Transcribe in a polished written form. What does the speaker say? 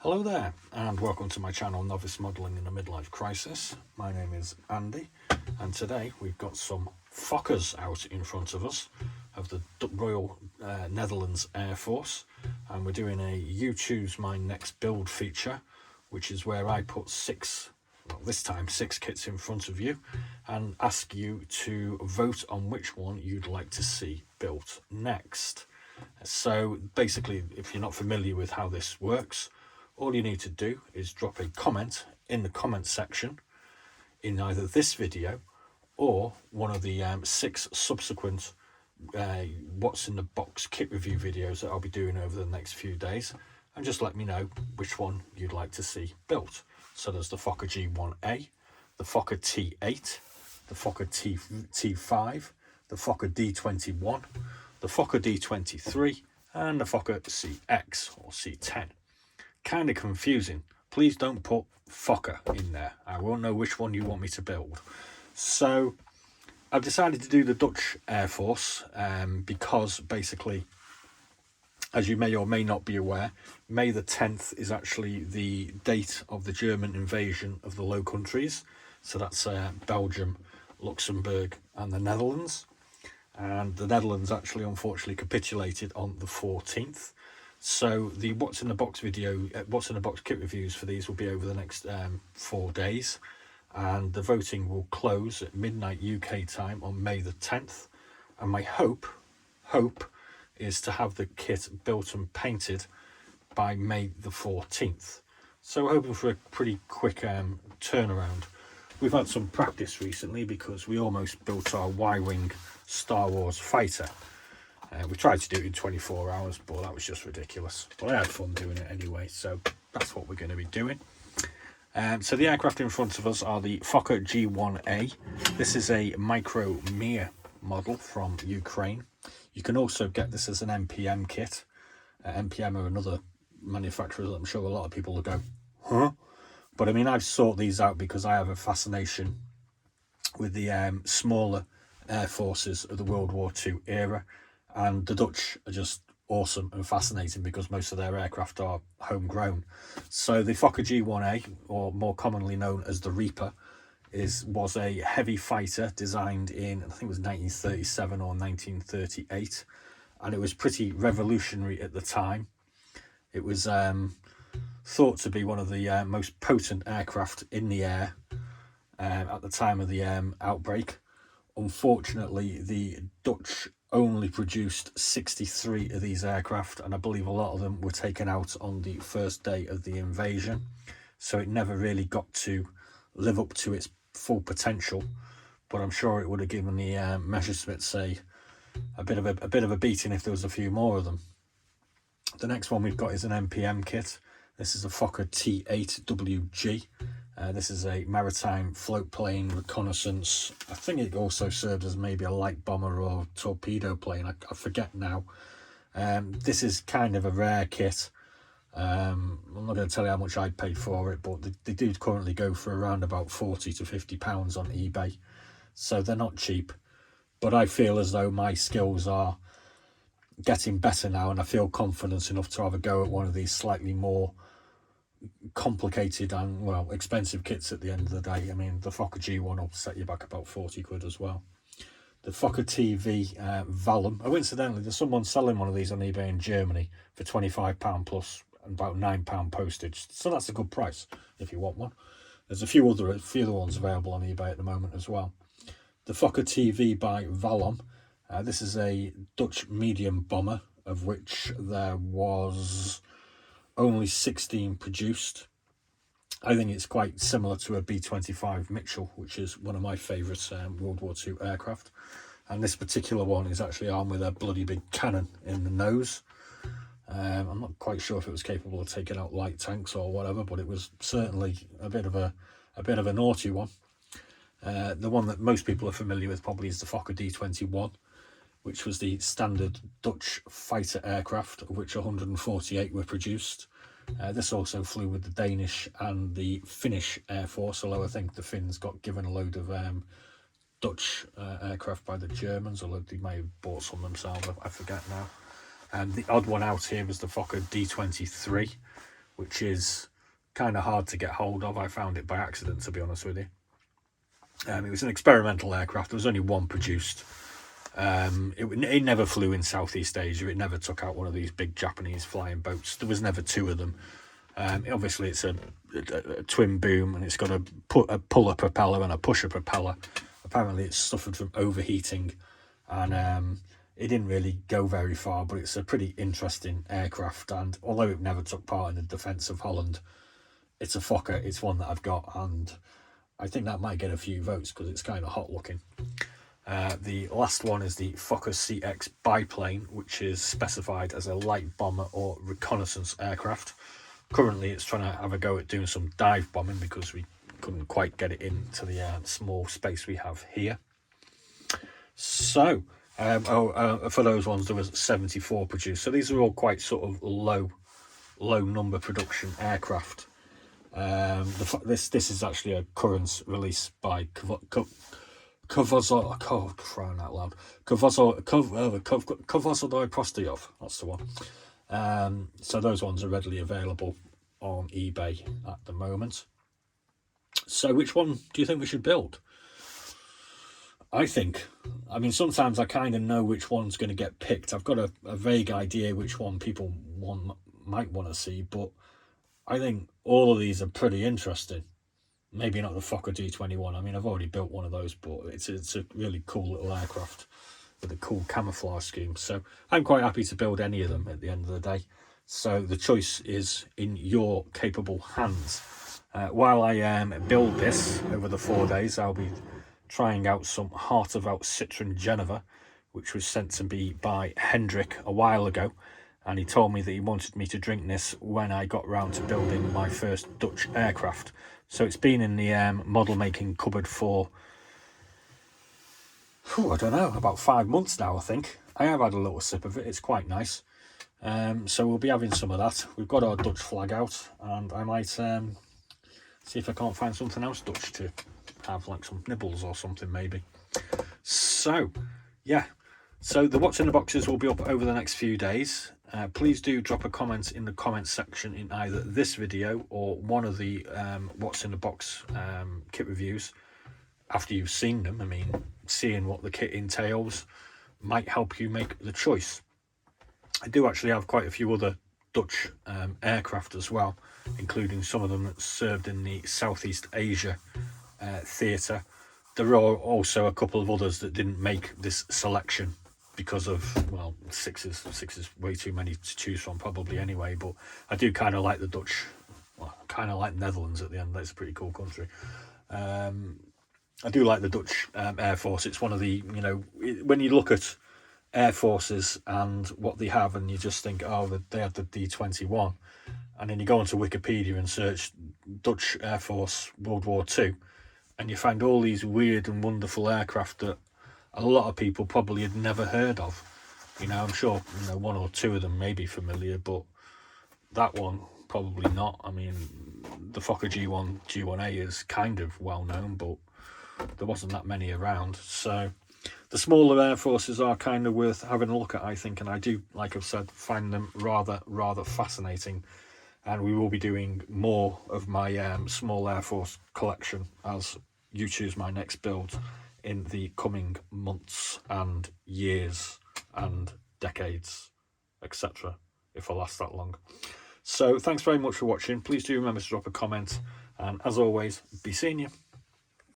Hello there, and welcome to my channel Novice Modelling in a Midlife Crisis. My name is Andy, and today we've got some Fokkers out in front of us of the Royal Netherlands Air Force, and we're doing a You Choose My Next Build feature, which is where I put six kits in front of you and ask you to vote on which one you'd like to see built next. So basically, if you're not familiar with how this works, all you need to do is drop a comment in the comment section in either this video or one of the 6 subsequent what's in the box kit review videos that I'll be doing over the next few days, and just let me know which one you'd like to see built. So there's the Fokker G1A, the Fokker T8, the Fokker T5, the Fokker D21, the Fokker D23, and the Fokker CX or C10. Kind of confusing. Please don't put Fokker in there. I won't know which one you want me to build. So I've decided to do the Dutch Air Force because basically, as you may or may not be aware, May the 10th is actually the date of the German invasion of the Low Countries. So that's Belgium, Luxembourg and the Netherlands. And the Netherlands actually unfortunately capitulated on the 14th. So the what's in the box kit reviews for these will be over the next 4 days, and the voting will close at midnight UK time on May the 10th. And my hope is to have the kit built and painted by May the 14th. So we're hoping for a pretty quick turnaround. We've had some practice recently because we almost built our Y-Wing Star Wars fighter. We tried to do it in 24 hours, but that was just ridiculous. But I had fun doing it anyway, so that's what we're going to be doing. So the aircraft in front of us are the Fokker G1A. This is a Micro Mir model from Ukraine. You can also get this as an MPM kit. MPM are another manufacturer that I'm sure a lot of people will go, huh? But I mean, I've sought these out because I have a fascination with the smaller air forces of the World War II era. And the Dutch are just awesome and fascinating because most of their aircraft are homegrown. So the Fokker G1A, or more commonly known as the Reaper, was a heavy fighter designed in, I think it was 1937 or 1938. And it was pretty revolutionary at the time. It was thought to be one of the most potent aircraft in the air at the time of the outbreak. Unfortunately, the Dutch only produced 63 of these aircraft, and I believe a lot of them were taken out on the first day of the invasion, so it never really got to live up to its full potential. But I'm sure it would have given the Messerschmitts a bit of a beating if there was a few more of them. The next one we've got is an MPM kit. This is a Fokker T8WG. This is a maritime float plane reconnaissance. I think it also served as maybe a light bomber or torpedo plane. I forget now. This is kind of a rare kit. I'm not going to tell you how much I paid for it, but they do currently go for around about £40 to £50 on eBay. So they're not cheap. But I feel as though my skills are getting better now, and I feel confident enough to have a go at one of these slightly more complicated and, well, expensive kits at the end of the day. I mean, the Fokker G1 will set you back about 40 quid as well. The Fokker TV Vallum. Oh, incidentally, there's someone selling one of these on eBay in Germany for £25 plus and about £9 postage. So that's a good price if you want one. There's a few other ones available on eBay at the moment as well. The Fokker TV by Vallum. This is a Dutch medium bomber, of which there was only 16 produced. I think it's quite similar to a B-25 Mitchell, which is one of my favourite World War II aircraft. And this particular one is actually armed with a bloody big cannon in the nose. I'm not quite sure if it was capable of taking out light tanks or whatever, but it was certainly a bit of a naughty one. The one that most people are familiar with probably is the Fokker D21, which was the standard Dutch fighter aircraft, of which 148 were produced. This also flew with the Danish and the Finnish Air Force, although I think the Finns got given a load of Dutch aircraft by the Germans, although they may have bought some themselves, I forget now. And the odd one out here was the Fokker D23, which is kind of hard to get hold of. I found it by accident, to be honest with you. It was an experimental aircraft. There was only one produced. It never flew in Southeast Asia. It never took out one of these big Japanese flying boats. There was never two of them. Obviously, it's a twin boom, and it's got a puller propeller and a pusher propeller. Apparently, it's suffered from overheating, and it didn't really go very far. But it's a pretty interesting aircraft, and although it never took part in the defence of Holland, it's a Fokker. It's one that I've got, and I think that might get a few votes because it's kind of hot looking. The last one is the Fokkers CX biplane, which is specified as a light bomber or reconnaissance aircraft. Currently, it's trying to have a go at doing some dive bombing because we couldn't quite get it into the small space we have here. So, for those ones, there was 74 produced. So these are all quite sort of low number production aircraft. This is actually a current release by Kvozodoi Prostayov. That's the one. So those ones are readily available on eBay at the moment. So which one do you think we should build? I mean, sometimes I kind of know which one's going to get picked. I've got a vague idea which one people might want to see, but I think all of these are pretty interesting. Maybe not the Fokker D21. I mean, I've already built one of those, but it's a really cool little aircraft with a cool camouflage scheme. So I'm quite happy to build any of them at the end of the day. So the choice is in your capable hands. While I build this over the 4 days, I'll be trying out some Heart of Out Citron Geneva, which was sent to me by Hendrik a while ago. And he told me that he wanted me to drink this when I got round to building my first Dutch aircraft. So it's been in the model making cupboard for, I don't know, about 5 months now, I think. I have had a little sip of it. It's quite nice. So we'll be having some of that. We've got our Dutch flag out, and I might see if I can't find something else Dutch to have, like some nibbles or something maybe. So, yeah. So the what's in the boxes will be up over the next few days. Please do drop a comment in the comments section in either this video or one of the what's in the box kit reviews after you've seen them. I mean, seeing what the kit entails might help you make the choice. I do actually have quite a few other Dutch aircraft as well, including some of them that served in the Southeast Asia theatre. There are also a couple of others that didn't make this selection because of, well, six is way too many to choose from probably anyway, but I do kind of like the Dutch, well, kind of like Netherlands at the end. That's a pretty cool country. I do like the Dutch Air Force. It's one of the, you know, when you look at Air Forces and what they have and you just think, oh, they had the D21, and then you go onto Wikipedia and search Dutch Air Force World War II, and you find all these weird and wonderful aircraft that a lot of people probably had never heard of. You know, I'm sure, you know, one or two of them may be familiar, but that one probably not. I mean, the Fokker G1A is kind of well known, but there wasn't that many around. So the smaller Air Forces are kind of worth having a look at, I think, and I do, like I've said, find them rather fascinating. And we will be doing more of my small Air Force collection as you choose my next build in the coming months and years and decades, etc., if I last that long. So thanks very much for watching. Please do remember to drop a comment, and as always, be seeing you.